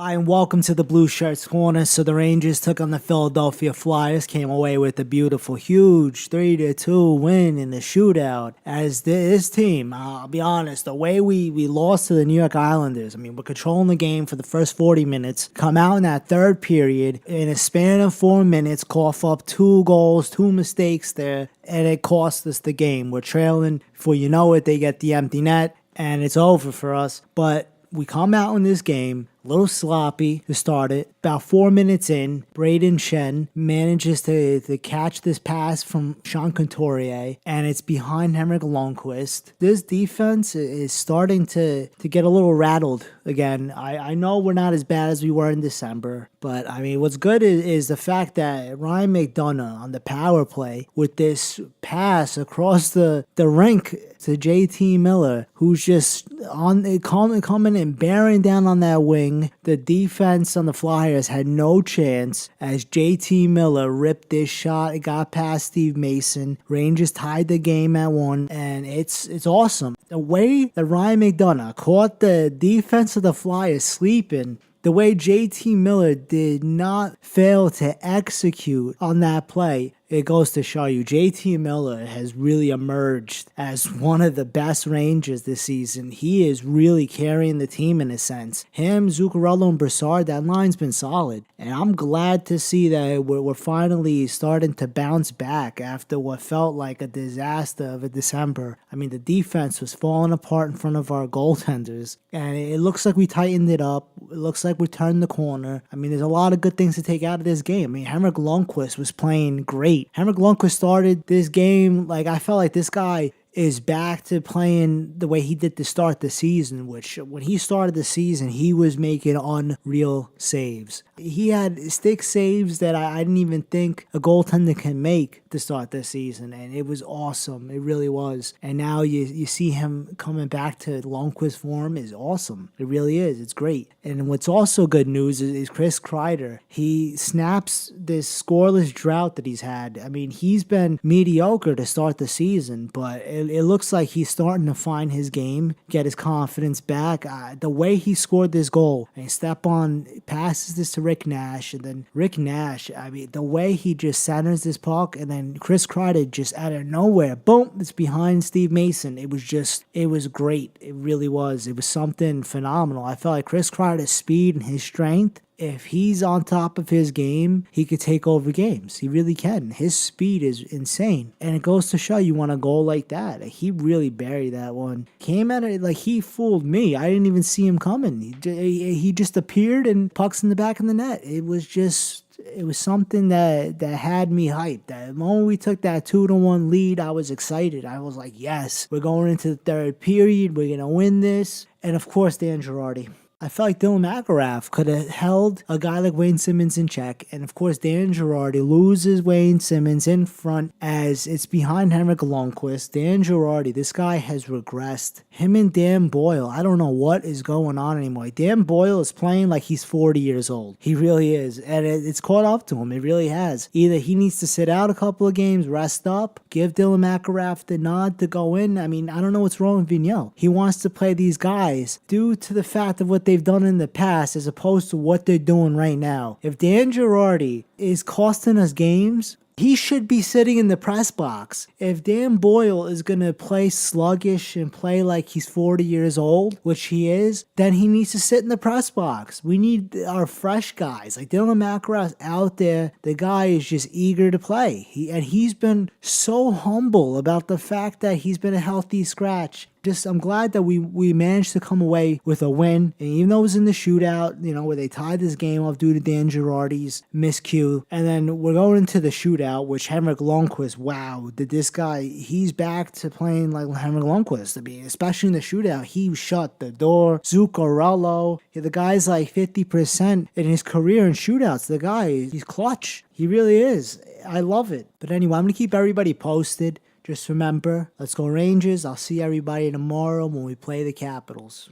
Hi, and welcome to the Blueshirts corner. So the Rangers took on the Philadelphia Flyers, came away with a beautiful, huge 3-2 win in the shootout. As this team, I'll be honest, the way we lost to the New York Islanders, I mean, we're controlling the game for the first 40 minutes, come out in that third period, in a span of 4 minutes, cough up 2 goals, 2 mistakes there, and it cost us the game. We're trailing, before you know it, they get the empty net, and it's over for us. But we come out in this game a little sloppy to start it. About 4 minutes in, Braden Shen manages to catch this pass from Sean Couturier, and it's behind Henrik Lundqvist. This defense is starting to get a little rattled again. I know we're not as bad as we were in December, but I mean, what's good is the fact that Ryan McDonough on the power play with this pass across the rink to JT Miller, who's just coming and bearing down on that wing. The defense on the Flyers had no chance as JT Miller ripped this shot. It got past Steve Mason. Rangers tied the game at 1, and it's awesome. The way that Ryan McDonough caught the defense of the Flyers sleeping, the way JT Miller did not fail to execute on that play, it goes to show you JT Miller has really emerged as one of the best Rangers this season. He is really carrying the team in a sense. Him, Zuccarello, and Brassard, that line's been solid. And I'm glad to see that we're finally starting to bounce back after what felt like a disaster of a December. I mean, the defense was falling apart in front of our goaltenders. And it looks like we tightened it up. It looks like we turned the corner. I mean, there's a lot of good things to take out of this game. I mean, Henrik Lundqvist was playing great. Henrik Lundqvist started this game, like, I felt like this guy is back to playing the way he did to start the season, which when he started the season, he was making unreal saves. He had stick saves that I didn't even think a goaltender can make to start this season, and it was awesome. It really was. And now you see him coming back to Lundqvist form is awesome. It really is. It's great. And what's also good news is Chris Kreider. He snaps this scoreless drought that he's had. I mean, he's been mediocre to start the season, but it looks like he's starting to find his game, get his confidence back. The way he scored this goal, and passes this to Rick Nash, and then Rick Nash, I mean, the way he just centers this puck, and then Chris Kreider just out of nowhere, boom, it's behind Steve Mason. It was great. It really was. It was something phenomenal. I felt like Chris Kreider's speed and his strength, if he's on top of his game, he could take over games. He really can. His speed is insane. And it goes to show you want a goal like that. He really buried that one. Came at it like he fooled me. I didn't even see him coming. He just appeared and pucks in the back of the net. It was something that had me hyped. The moment we took that 2-1 lead, I was excited. I was like, yes, we're going into the third period. We're going to win this. And of course, Dan Girardi. I felt like Dylan McIlrath could have held a guy like Wayne Simmons in check. And of course, Dan Girardi loses Wayne Simmons in front as it's behind Henrik Lundqvist. Dan Girardi, this guy has regressed. Him and Dan Boyle, I don't know what is going on anymore. Dan Boyle is playing like he's 40 years old. He really is. And it's caught up to him. It really has. Either he needs to sit out a couple of games, rest up, give Dylan McIlrath the nod to go in. I mean, I don't know what's wrong with Vigneault. He wants to play these guys due to the fact of what they've done in the past as opposed to what they're doing right now. If Dan Girardi is costing us games, he should be sitting in the press box. If Dan Boyle is going to play sluggish and play like he's 40 years old, which he is, then he needs to sit in the press box. We need our fresh guys. Like Dylan McIlrath's out there. The guy is just eager to play. He's been so humble about the fact that he's been a healthy scratch. I'm glad that we managed to come away with a win. And even though it was in the shootout, where they tied this game off due to Dan Girardi's miscue. And then we're going into the shootout, which Henrik Lundqvist, wow, he's back to playing like Henrik Lundqvist. I mean, especially in the shootout, he shut the door. Zuccarello, the guy's like 50% in his career in shootouts. The guy, he's clutch. He really is. I love it. But anyway, I'm going to keep everybody posted. Just remember, let's go Rangers. I'll see everybody tomorrow when we play the Capitals.